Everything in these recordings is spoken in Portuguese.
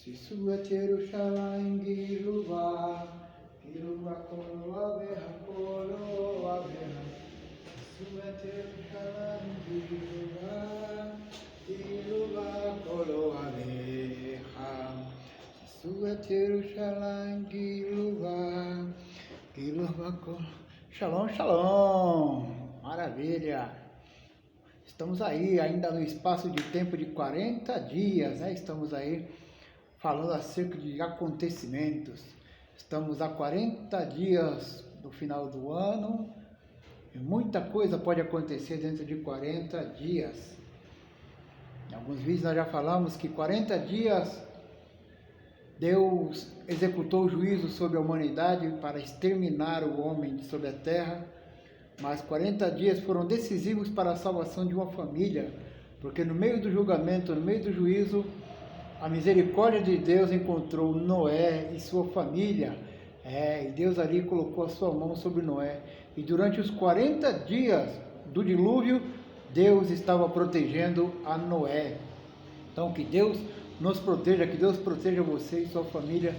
Sisua Jerusalém Giluva, Giluva Kolo Aveha Kolo Aveha. Sisua Jerusalém Giluva, Giluva Kolo Aveha. Sisua Jerusalém Giluva, Giluva Kolo. Shalom, shalom! Maravilha! Estamos aí ainda no espaço de tempo de 40 dias, né? Estamos aí falando acerca de acontecimentos. Estamos a 40 dias do final do ano e muita coisa pode acontecer dentro de 40 dias. Em alguns vídeos nós já falamos que 40 dias Deus executou o juízo sobre a humanidade para exterminar o homem sobre a terra, mas 40 dias foram decisivos para a salvação de uma família, porque no meio do julgamento, no meio do juízo, a misericórdia de Deus encontrou Noé e sua família, e Deus ali colocou a sua mão sobre Noé, e durante os 40 dias do dilúvio, Deus estava protegendo a Noé. Então que Deus nos proteja, que Deus proteja você e sua família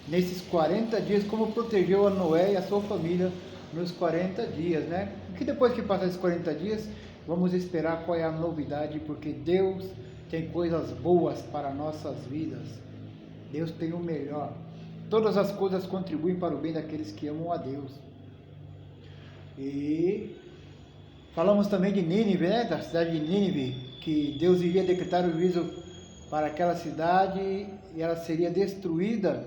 nesses 40 dias, como protegeu a Noé e a sua família nos 40 dias, né? Que depois que passar esses 40 dias, vamos esperar qual é a novidade, porque Deus tem coisas boas para nossas vidas. Deus tem o melhor. Todas as coisas contribuem para o bem daqueles que amam a Deus. E falamos também de Nínive, né? Da cidade de Nínive, que Deus iria decretar o juízo para aquela cidade e ela seria destruída.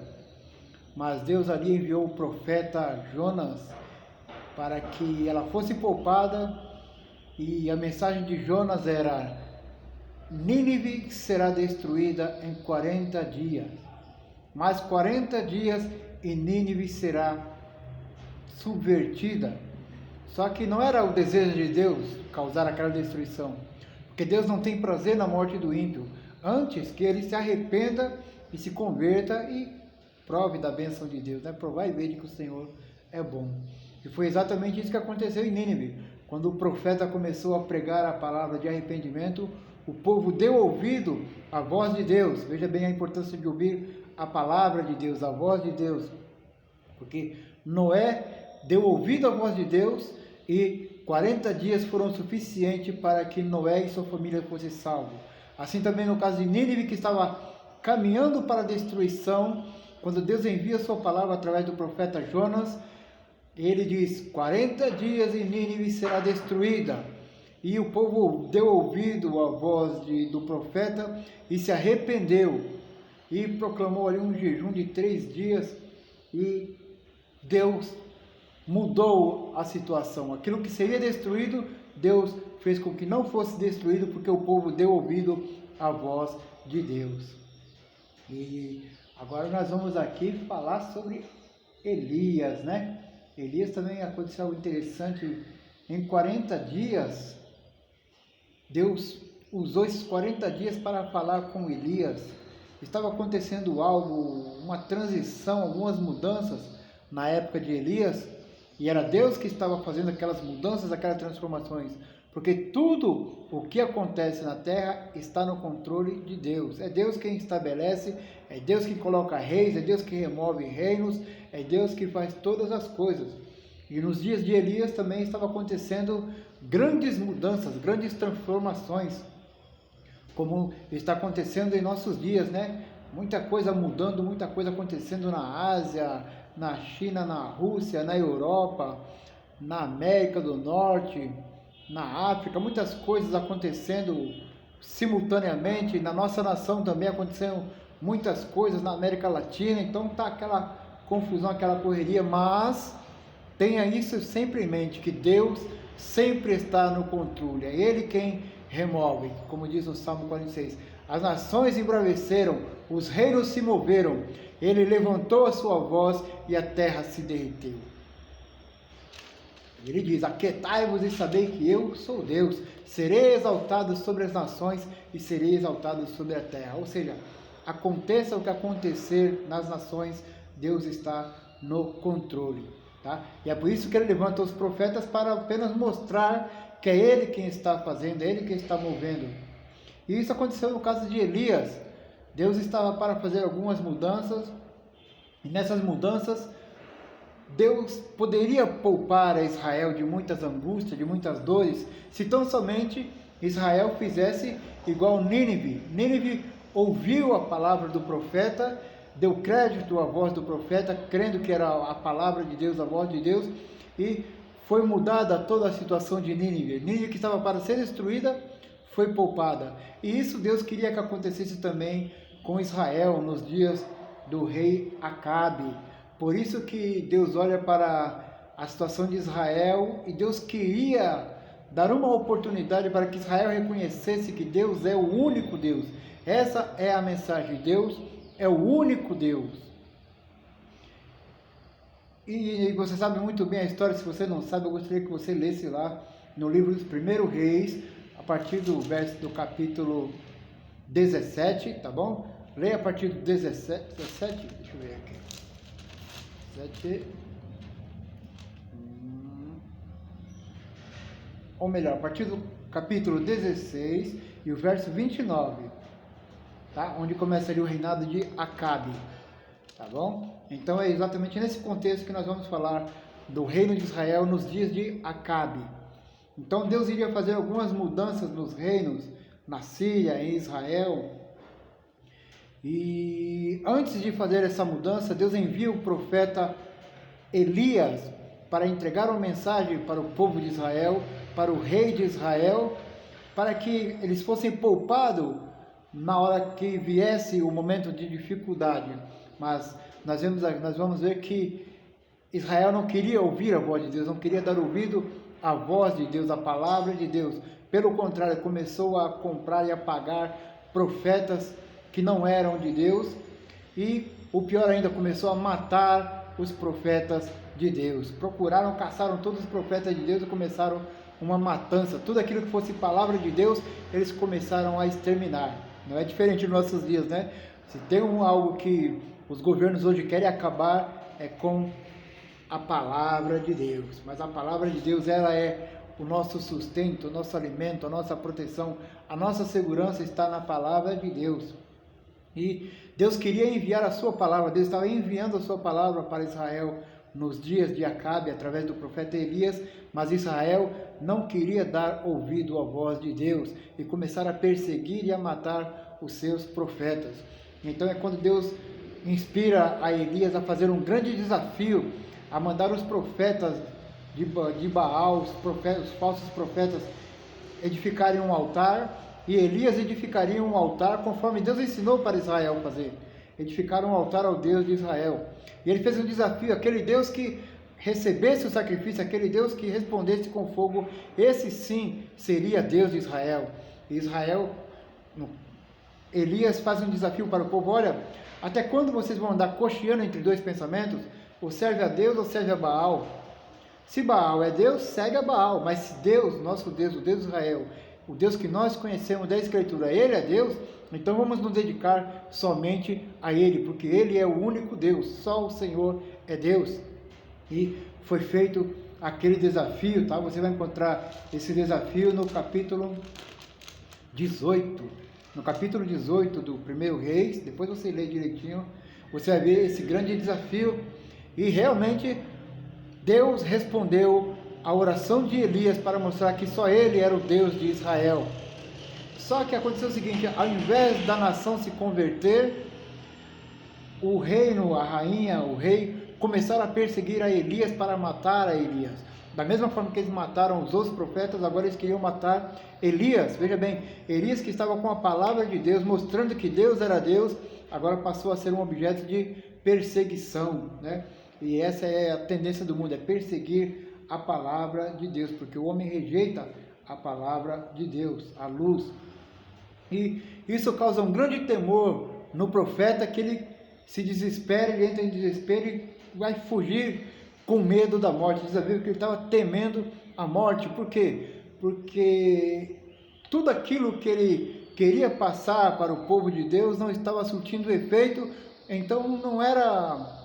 Mas Deus ali enviou o profeta Jonas para que ela fosse poupada, e a mensagem de Jonas era: Nínive será destruída em 40 dias. Mais 40 dias e Nínive será subvertida. Só que não era o desejo de Deus causar aquela destruição, porque Deus não tem prazer na morte do ímpio, antes que ele se arrependa e se converta e prove da bênção de Deus, né? Provar e ver que o Senhor é bom. E foi exatamente isso que aconteceu em Nínive. Quando o profeta começou a pregar a palavra de arrependimento, o povo deu ouvido à voz de Deus. Veja bem a importância de ouvir a palavra de Deus, a voz de Deus. Porque Noé deu ouvido à voz de Deus e 40 dias foram suficientes para que Noé e sua família fossem salvos. Assim também no caso de Nínive, que estava caminhando para a destruição, quando Deus envia sua palavra através do profeta Jonas, ele diz: 40 dias e Nínive será destruída. E o povo deu ouvido à voz do profeta e se arrependeu. E proclamou ali um jejum de 3 dias e Deus mudou a situação. Aquilo que seria destruído, Deus fez com que não fosse destruído, porque o povo deu ouvido à voz de Deus. E agora nós vamos aqui falar sobre Elias, né? Elias também aconteceu algo interessante. Em 40 dias, Deus usou esses 40 dias para falar com Elias. Estava acontecendo algo, uma transição, algumas mudanças na época de Elias, e era Deus que estava fazendo aquelas mudanças, aquelas transformações, porque tudo o que acontece na terra está no controle de Deus. É Deus quem estabelece, é Deus que coloca reis, é Deus que remove reinos, é Deus que faz todas as coisas. E nos dias de Elias também estava acontecendo grandes mudanças, grandes transformações, como está acontecendo em nossos dias, né? Muita coisa mudando, muita coisa acontecendo na Ásia, na China, na Rússia, na Europa, na América do Norte, na África, muitas coisas acontecendo simultaneamente. Na nossa nação também aconteceram muitas coisas, na América Latina. Então está aquela confusão, aquela correria, mas tenha isso sempre em mente, que Deus sempre está no controle, é Ele quem remove, como diz o Salmo 46, as nações embraveceram, os reinos se moveram, Ele levantou a sua voz e a terra se derreteu. Ele diz: aquietai-vos e sabei que eu sou Deus, serei exaltado sobre as nações e serei exaltado sobre a terra. Ou seja, aconteça o que acontecer nas nações, Deus está no controle, tá? E é por isso que ele levanta os profetas, para apenas mostrar que é Ele quem está fazendo, é Ele quem está movendo. E isso aconteceu no caso de Elias. Deus estava para fazer algumas mudanças, e nessas mudanças, Deus poderia poupar a Israel de muitas angústias, de muitas dores, se tão somente Israel fizesse igual Nínive. Nínive ouviu a palavra do profeta, deu crédito à voz do profeta, crendo que era a palavra de Deus, a voz de Deus, e foi mudada toda a situação de Nínive. Nínive, que estava para ser destruída, foi poupada. E isso Deus queria que acontecesse também com Israel nos dias do rei Acabe. Por isso que Deus olha para a situação de Israel e Deus queria dar uma oportunidade para que Israel reconhecesse que Deus é o único Deus. Essa é a mensagem. Deus é o único Deus. E você sabe muito bem a história. Se você não sabe, eu gostaria que você lesse lá no livro dos 1 Reis, a partir do capítulo 17, tá bom? Leia a partir do 17, deixa eu ver aqui. 7, ou melhor, a partir do capítulo 16 e o verso 29, tá? Onde começa ali o reinado de Acabe, tá bom? Então é exatamente nesse contexto que nós vamos falar do reino de Israel nos dias de Acabe. Então Deus iria fazer algumas mudanças nos reinos, na Síria, em Israel. E antes de fazer essa mudança, Deus envia o profeta Elias para entregar uma mensagem para o povo de Israel, para o rei de Israel, para que eles fossem poupados na hora que viesse o momento de dificuldade. Mas nós vamos ver que Israel não queria ouvir a voz de Deus, não queria dar ouvido à voz de Deus, à palavra de Deus. Pelo contrário, começou a comprar e a pagar profetas que não eram de Deus, e o pior ainda, começou a matar os profetas de Deus. Procuraram, caçaram todos os profetas de Deus e começaram uma matança. Tudo aquilo que fosse palavra de Deus, eles começaram a exterminar. Não é diferente nos nossos dias, né? Se tem algo que os governos hoje querem acabar, é com a palavra de Deus. Mas a palavra de Deus, ela é o nosso sustento, o nosso alimento, a nossa proteção, a nossa segurança está na palavra de Deus. E Deus queria enviar a sua palavra, Deus estava enviando a sua palavra para Israel nos dias de Acabe, através do profeta Elias, mas Israel não queria dar ouvido à voz de Deus e começaram a perseguir e a matar os seus profetas. Então é quando Deus inspira a Elias a fazer um grande desafio, a mandar os profetas de Baal, os falsos profetas, edificarem um altar. E Elias edificaria um altar conforme Deus ensinou para Israel fazer. Edificar um altar ao Deus de Israel. E ele fez um desafio, aquele Deus que recebesse o sacrifício, aquele Deus que respondesse com fogo, esse sim seria Deus de Israel. E Elias faz um desafio para o povo: olha, até quando vocês vão andar cocheando entre dois pensamentos? Ou serve a Deus ou serve a Baal? Se Baal é Deus, segue a Baal. Mas se Deus, nosso Deus, o Deus de Israel, o Deus que nós conhecemos da Escritura, Ele é Deus, então vamos nos dedicar somente a Ele, porque Ele é o único Deus, só o Senhor é Deus. E foi feito aquele desafio, tá? Você vai encontrar esse desafio no capítulo 18. No capítulo 18 do 1 Reis, depois você lê direitinho, você vai ver esse grande desafio. E realmente Deus respondeu a oração de Elias para mostrar que só ele era o Deus de Israel. Só que aconteceu o seguinte: ao invés da nação se converter, o reino, a rainha, o rei, começaram a perseguir a Elias para matar a Elias. Da mesma forma que eles mataram os outros profetas, agora eles queriam matar Elias. Veja bem, Elias, que estava com a palavra de Deus, mostrando que Deus era Deus, agora passou a ser um objeto de perseguição, né? E essa é a tendência do mundo, é perseguir a palavra de Deus, porque o homem rejeita a palavra de Deus, a luz. E isso causa um grande temor no profeta, que ele se desespera, ele entra em desespero e vai fugir com medo da morte. Diz a Bíblia que ele estava temendo a morte. Por quê? Porque tudo aquilo que ele queria passar para o povo de Deus não estava surtindo efeito, então não era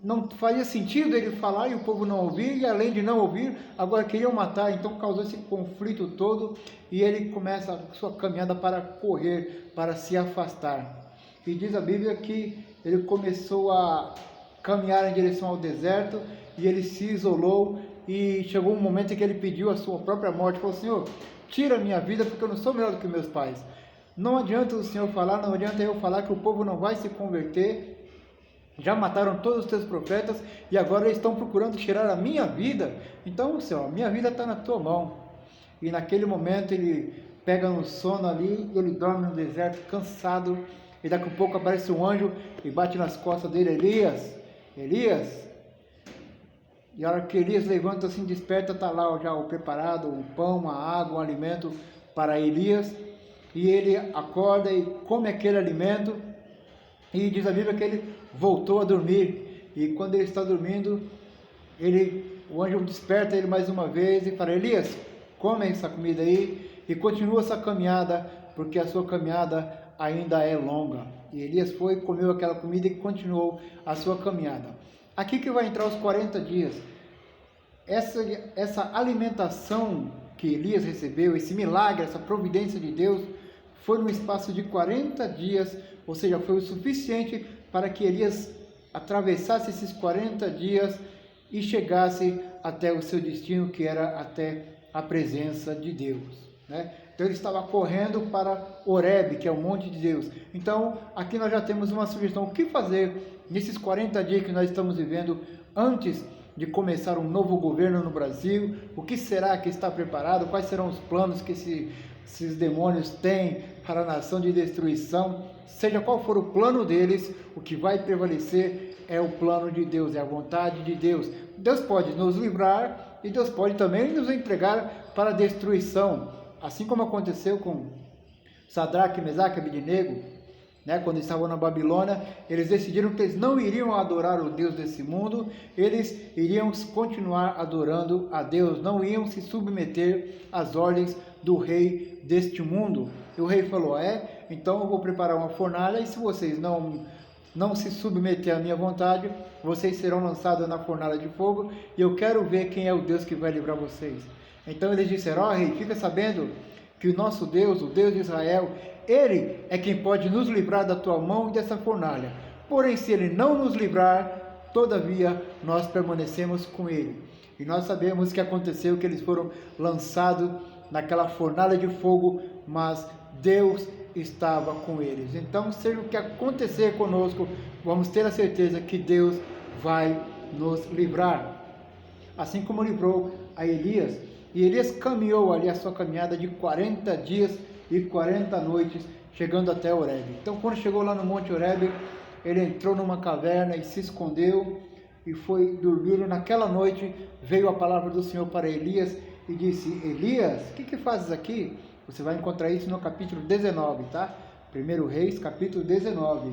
não fazia sentido ele falar e o povo não ouvir, e além de não ouvir, agora queriam matar, então causou esse conflito todo, e ele começa a sua caminhada para correr, para se afastar. E diz a Bíblia que ele começou a caminhar em direção ao deserto, e ele se isolou, e chegou um momento em que ele pediu a sua própria morte, falou: Senhor, tira a minha vida, porque eu não sou melhor do que meus pais. Não adianta o Senhor falar, não adianta eu falar que o povo não vai se converter. Já mataram todos os teus profetas e agora eles estão procurando tirar a minha vida. Então, Senhor, a minha vida está na tua mão. E naquele momento ele pega no sono ali, ele dorme no deserto cansado, e daqui a pouco aparece um anjo e bate nas costas dele: Elias, Elias. E a hora que Elias levanta assim, desperta, está lá já o preparado, o pão, a água, o alimento para Elias. E ele acorda e come aquele alimento, e diz a Bíblia que ele voltou a dormir. E quando ele está dormindo, o anjo desperta ele mais uma vez e fala: Elias, come essa comida aí e continua essa caminhada, porque a sua caminhada ainda é longa. E Elias foi, comeu aquela comida e continuou a sua caminhada. Aqui que vai entrar os 40 dias. Essa alimentação que Elias recebeu, esse milagre, essa providência de Deus, foi no espaço de 40 dias, ou seja, foi o suficiente para que Elias atravessasse esses 40 dias e chegasse até o seu destino, que era até a presença de Deus, né? Então ele estava correndo para Horebe, que é o monte de Deus. Então aqui nós já temos uma sugestão: o que fazer nesses 40 dias que nós estamos vivendo antes de começar um novo governo no Brasil? O que será que está preparado? Quais serão os planos que esses demônios têm para a nação de destruição? Seja qual for o plano deles, o que vai prevalecer é o plano de Deus, é a vontade de Deus. Deus pode nos livrar e Deus pode também nos entregar para a destruição, assim como aconteceu com Sadraque, Mesaque e Abednego, né? Quando estavam na Babilônia, eles decidiram que eles não iriam adorar o Deus desse mundo, eles iriam continuar adorando a Deus, não iam se submeter às ordens do rei deste mundo. E o rei falou: então eu vou preparar uma fornalha, e se vocês não se submeter à minha vontade, vocês serão lançados na fornalha de fogo, e eu quero ver quem é o Deus que vai livrar vocês. Então eles disseram: rei, fica sabendo que o nosso Deus, o Deus de Israel, Ele é quem pode nos livrar da tua mão e dessa fornalha. Porém, se Ele não nos livrar, todavia nós permanecemos com Ele. E nós sabemos que aconteceu, que eles foram lançados naquela fornalha de fogo, mas Deus estava com eles. Então, seja o que acontecer conosco, vamos ter a certeza que Deus vai nos livrar. Assim como livrou a Elias. E Elias caminhou ali a sua caminhada de 40 dias e 40 noites, chegando até Horebe. Então, quando chegou lá no Monte Horebe, ele entrou numa caverna e se escondeu e foi dormir. Naquela noite veio a palavra do Senhor para Elias e disse: Elias, o que fazes aqui? Você vai encontrar isso no capítulo 19, tá? 1 Reis, capítulo 19.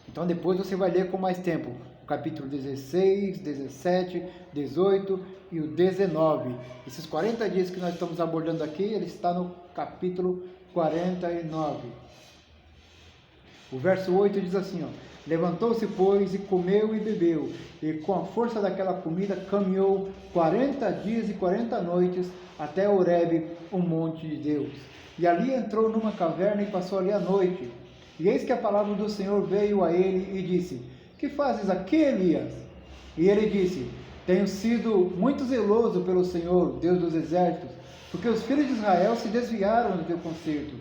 Então depois você vai ler com mais tempo o capítulo 16, 17, 18 e o 19. Esses 40 dias que nós estamos abordando aqui, ele está no capítulo 49. O verso 8 diz assim, levantou-se, pois, e comeu e bebeu, e com a força daquela comida caminhou 40 dias e 40 noites até Horebe, o monte de Deus. E ali entrou numa caverna e passou ali a noite. E eis que a palavra do Senhor veio a ele e disse: que fazes aqui, Elias? E ele disse: tenho sido muito zeloso pelo Senhor, Deus dos exércitos, porque os filhos de Israel se desviaram do teu concerto,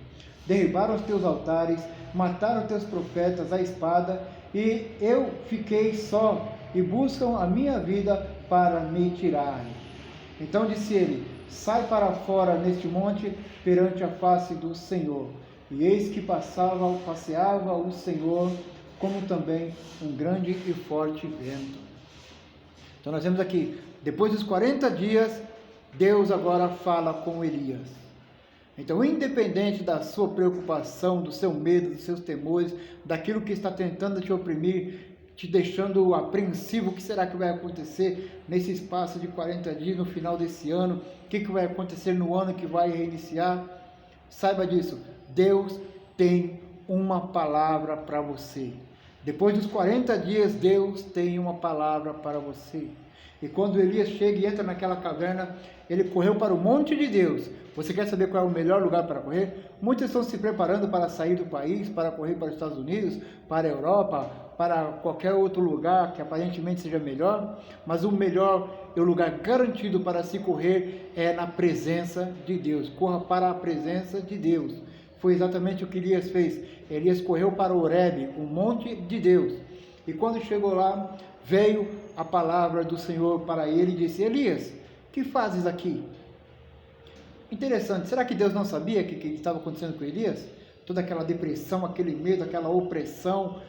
derribaram os teus altares, mataram os teus profetas à espada, e eu fiquei só, e buscam a minha vida para me tirarem. Então disse ele: sai para fora neste monte, perante a face do Senhor. E eis que passeava o Senhor, como também um grande e forte vento. Então nós vemos aqui, depois dos 40 dias, Deus agora fala com Elias. Então, independente da sua preocupação, do seu medo, dos seus temores, daquilo que está tentando te oprimir, te deixando apreensivo, o que será que vai acontecer nesse espaço de 40 dias, no final desse ano, o que vai acontecer no ano que vai reiniciar, saiba disso, Deus tem uma palavra para você. Depois dos 40 dias, Deus tem uma palavra para você. E quando Elias chega e entra naquela caverna, ele correu para o monte de Deus. Você quer saber qual é o melhor lugar para correr? Muitos estão se preparando para sair do país, para correr para os Estados Unidos, para a Europa, para qualquer outro lugar que aparentemente seja melhor. Mas o melhor e o lugar garantido para se correr é na presença de Deus. Corra para a presença de Deus. Foi exatamente o que Elias fez. Elias correu para Horebe, o monte de Deus. E quando chegou lá, veio a palavra do Senhor para ele e disse: Elias, que fazes aqui? Interessante, será que Deus não sabia o que estava acontecendo com Elias? Toda aquela depressão, aquele medo, aquela opressão,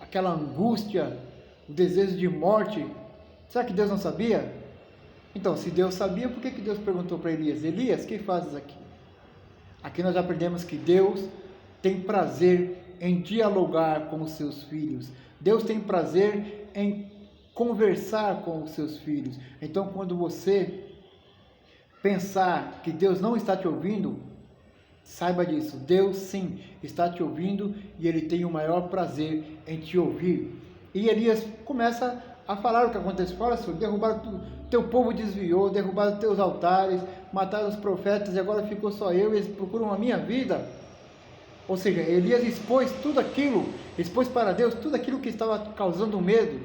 aquela angústia, o desejo de morte. Será que Deus não sabia? Então, se Deus sabia, por que Deus perguntou para Elias: Elias, que fazes aqui? Aqui nós aprendemos que Deus tem prazer em dialogar com os seus filhos. Deus tem prazer em conversar com os seus filhos. Então, quando você pensar que Deus não está te ouvindo, saiba disso. Deus sim está te ouvindo e Ele tem o maior prazer em te ouvir. E Elias começa a falar o que aconteceu. Fala, Senhor, derrubaram tudo, teu povo desviou, derrubaram teus altares, mataram os profetas e agora ficou só eu e eles procuram a minha vida. Ou seja, Elias expôs tudo aquilo, expôs para Deus tudo aquilo que estava causando medo.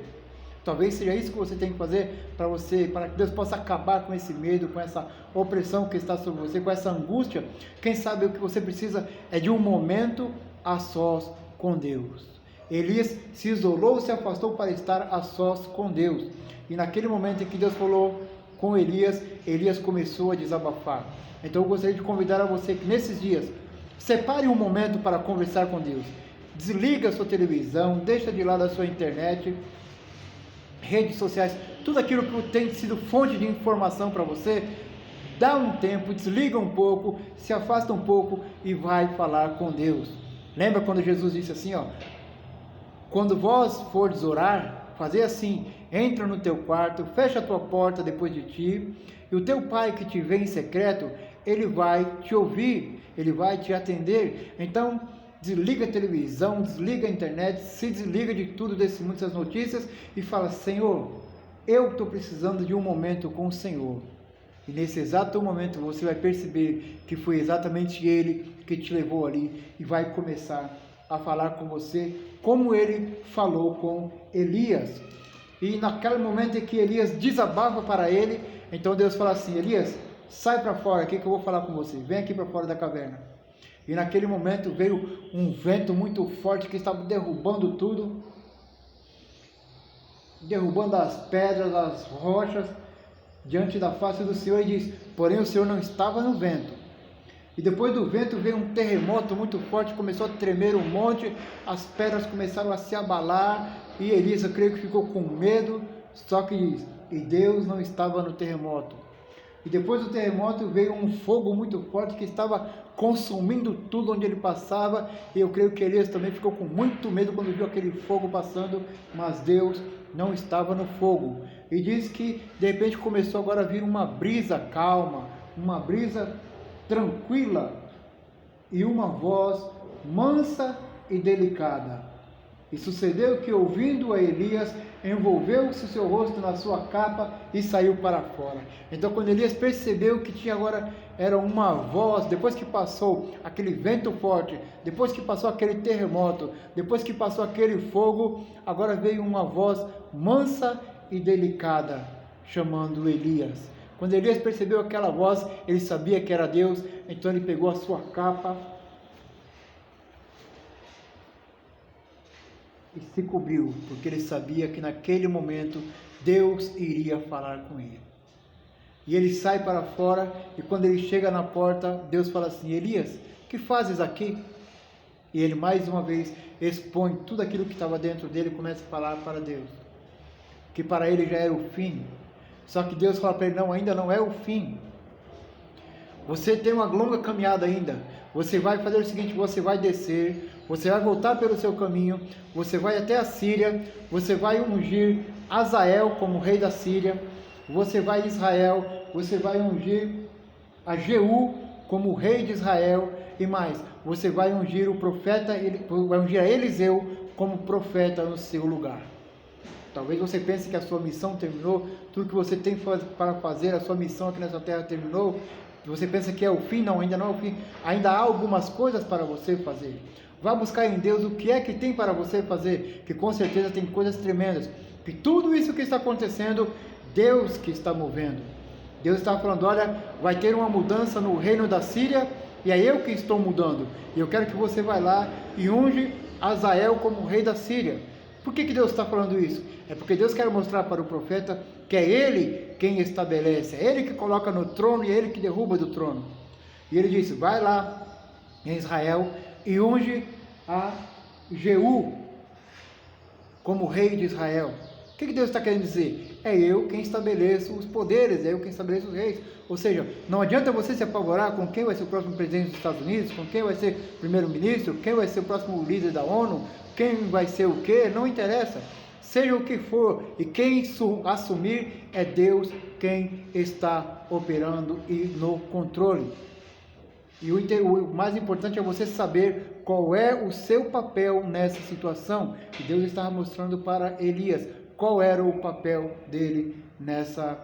Talvez seja isso que você tem que fazer para que Deus possa acabar com esse medo, com essa opressão que está sobre você, com essa angústia. Quem sabe o que você precisa é de um momento a sós com Deus. Elias se isolou, se afastou para estar a sós com Deus. E naquele momento em que Deus falou com Elias, Elias começou a desabafar. Então eu gostaria de convidar a você que nesses dias, separe um momento para conversar com Deus. Desliga a sua televisão, deixa de lado a sua internet, redes sociais, tudo aquilo que tem sido fonte de informação para você. Dá um tempo, desliga um pouco, se afasta um pouco e vai falar com Deus. Lembra quando Jesus disse assim, quando vós fordes orar, fazer assim: entra no teu quarto, fecha a tua porta depois de ti, e o teu pai que te vê em secreto, ele vai te ouvir, ele vai te atender. Então, desliga a televisão, desliga a internet, se desliga de tudo desse mundo, dessas notícias, e fala: Senhor, eu estou precisando de um momento com o Senhor. E nesse exato momento você vai perceber que foi exatamente Ele que te levou ali e vai começar a falar com você como Ele falou com Elias. E naquele momento em que Elias desabafa para ele, então Deus fala assim: Elias, sai para fora aqui que eu vou falar com você, vem aqui para fora da caverna. E naquele momento veio um vento muito forte que estava derrubando tudo, derrubando as pedras, as rochas, diante da face do Senhor, e diz: porém o Senhor não estava no vento. E depois do vento veio um terremoto muito forte, começou a tremer um monte, as pedras começaram a se abalar, e Elias, eu creio que ficou com medo, só que diz: e Deus não estava no terremoto. E depois do terremoto veio um fogo muito forte que estava consumindo tudo onde ele passava, e eu creio que Elias também ficou com muito medo quando viu aquele fogo passando, mas Deus não estava no fogo. E diz que de repente começou agora a vir uma brisa calma, uma brisa tranquila, e uma voz mansa e delicada. E sucedeu que, ouvindo a Elias, envolveu-se o seu rosto na sua capa e saiu para fora. Então, quando Elias percebeu que tinha agora, era uma voz, depois que passou aquele vento forte, depois que passou aquele terremoto, depois que passou aquele fogo, agora veio uma voz mansa e delicada, chamando Elias. Quando Elias percebeu aquela voz, ele sabia que era Deus, então ele pegou a sua capa e se cobriu, porque ele sabia que naquele momento Deus iria falar com ele. E ele sai para fora, e quando ele chega na porta, Deus fala assim: Elias, que fazes aqui? E ele mais uma vez expõe tudo aquilo que estava dentro dele e começa a falar para Deus, que para ele já era o fim. Só que Deus fala para ele: não, ainda não é o fim. Você tem uma longa caminhada ainda. Você vai fazer o seguinte: você vai descer, você vai voltar pelo seu caminho, você vai até a Síria, você vai ungir Azael como rei da Síria, você vai a Israel, você vai ungir a Jeú como rei de Israel, e mais, você vai ungir o profeta, vai ungir a Eliseu como profeta no seu lugar. Talvez você pense que a sua missão terminou, tudo que você tem para fazer, a sua missão aqui nessa terra terminou, você pensa que é o fim, não, ainda não é o fim, ainda há algumas coisas para você fazer. Vá buscar em Deus o que é que tem para você fazer, que com certeza tem coisas tremendas, que tudo isso que está acontecendo, Deus que está movendo. Deus está falando, olha, vai ter uma mudança no reino da Síria, e é eu que estou mudando, e eu quero que você vá lá e unge Azael como rei da Síria. Por que Deus está falando isso? É porque Deus quer mostrar para o profeta que é ele quem estabelece, é ele que coloca no trono e é ele que derruba do trono. E ele disse, vai lá em Israel e unge a Jeú como rei de Israel. O que Deus está querendo dizer? É eu quem estabeleço os poderes, é eu quem estabeleço os reis. Ou seja, não adianta você se apavorar com quem vai ser o próximo presidente dos Estados Unidos, com quem vai ser o primeiro-ministro, quem vai ser o próximo líder da ONU, quem vai ser o quê, não interessa. Seja o que for, e quem assumir é Deus quem está operando e no controle. E o mais importante é você saber qual é o seu papel nessa situação. E Deus estava mostrando para Elias qual era o papel dele nessa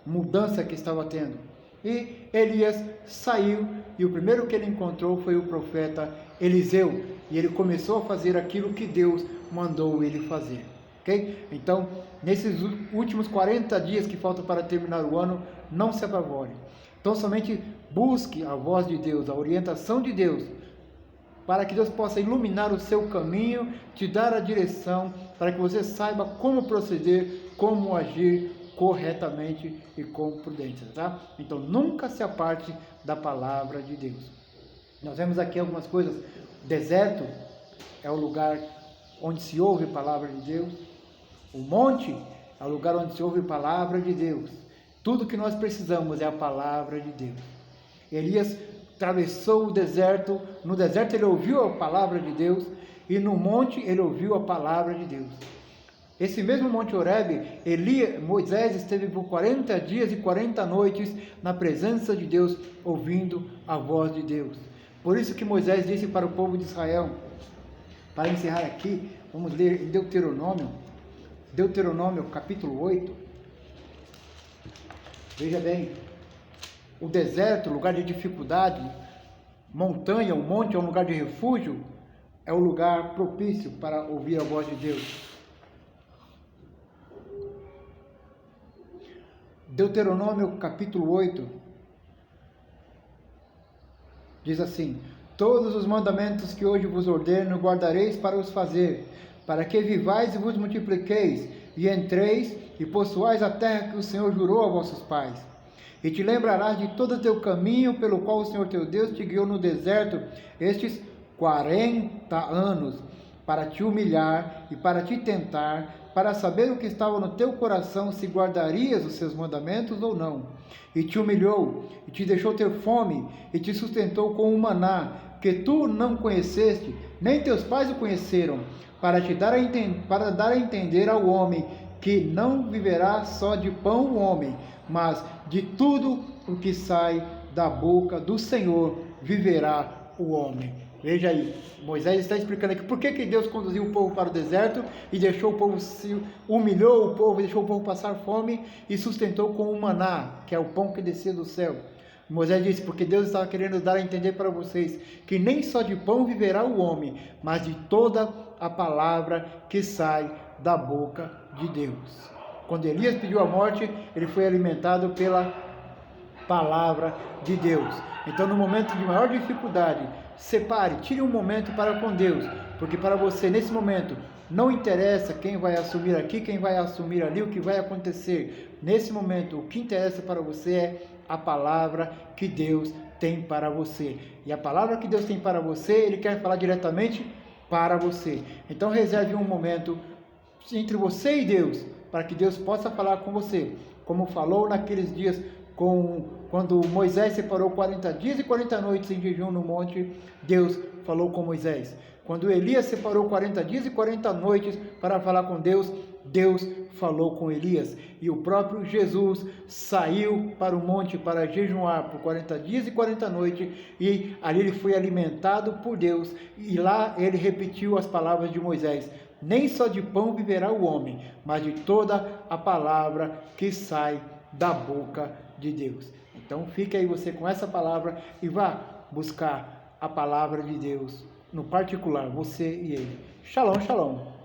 mudança que estava tendo. E Elias saiu e o primeiro que ele encontrou foi o profeta Eliseu. E ele começou a fazer aquilo que Deus mandou ele fazer. Okay? Então, nesses últimos 40 dias que faltam para terminar o ano, não se apavore. Então, somente busque a voz de Deus, a orientação de Deus, para que Deus possa iluminar o seu caminho, te dar a direção, para que você saiba como proceder, como agir corretamente e com prudência, tá? Então, nunca se aparte da palavra de Deus. Nós vemos aqui algumas coisas. Deserto é o lugar onde se ouve a palavra de Deus. O monte é o lugar onde se ouve a palavra de Deus. Tudo que nós precisamos é a palavra de Deus. Elias atravessou o deserto. No deserto ele ouviu a palavra de Deus. E no monte ele ouviu a palavra de Deus. Esse mesmo Monte Horebe, Moisés esteve por 40 dias e 40 noites na presença de Deus, ouvindo a voz de Deus. Por isso que Moisés disse para o povo de Israel, para encerrar aqui, vamos ler em Deuteronômio capítulo 8. Veja bem, o deserto, lugar de dificuldade, montanha, o monte é um lugar de refúgio, é o lugar propício para ouvir a voz de Deus. Deuteronômio capítulo 8 diz assim: todos os mandamentos que hoje vos ordeno guardareis para os fazer, para que vivais e vos multipliqueis, e entreis e possuais a terra que o Senhor jurou a vossos pais. E te lembrarás de todo o teu caminho pelo qual o Senhor teu Deus te guiou no deserto estes 40 anos, para te humilhar e para te tentar, para saber o que estava no teu coração, se guardarias os seus mandamentos ou não. E te humilhou, e te deixou ter fome, e te sustentou com o maná, que tu não conheceste, nem teus pais o conheceram, para dar a entender ao homem, que não viverá só de pão o homem, mas de tudo o que sai da boca do Senhor viverá o homem. Veja aí, Moisés está explicando aqui por que Deus conduziu o povo para o deserto e deixou o povo, humilhou o povo, deixou o povo passar fome e sustentou com o maná, que é o pão que descia do céu. Moisés disse, porque Deus estava querendo dar a entender para vocês que nem só de pão viverá o homem, mas de toda a palavra que sai da boca de Deus. Quando Elias pediu a morte, ele foi alimentado pela palavra de Deus. Então, no momento de maior dificuldade, separe, tire um momento para com Deus, porque para você, nesse momento, não interessa quem vai assumir aqui, quem vai assumir ali, o que vai acontecer. Nesse momento, o que interessa para você é a palavra que Deus tem para você. E a palavra que Deus tem para você, Ele quer falar diretamente para você. Então, reserve um momento entre você e Deus, para que Deus possa falar com você, como falou naqueles dias, quando Moisés separou 40 dias e 40 noites em jejum no monte, Deus falou com Moisés. Quando Elias separou 40 dias e 40 noites para falar com Deus, Deus falou com Elias. E o próprio Jesus saiu para o monte para jejuar por 40 dias e 40 noites, e ali ele foi alimentado por Deus, e lá ele repetiu as palavras de Moisés: nem só de pão viverá o homem, mas de toda a palavra que sai da boca de Deus. Então fique aí você com essa palavra e vá buscar a palavra de Deus no particular, você e ele. Shalom, shalom.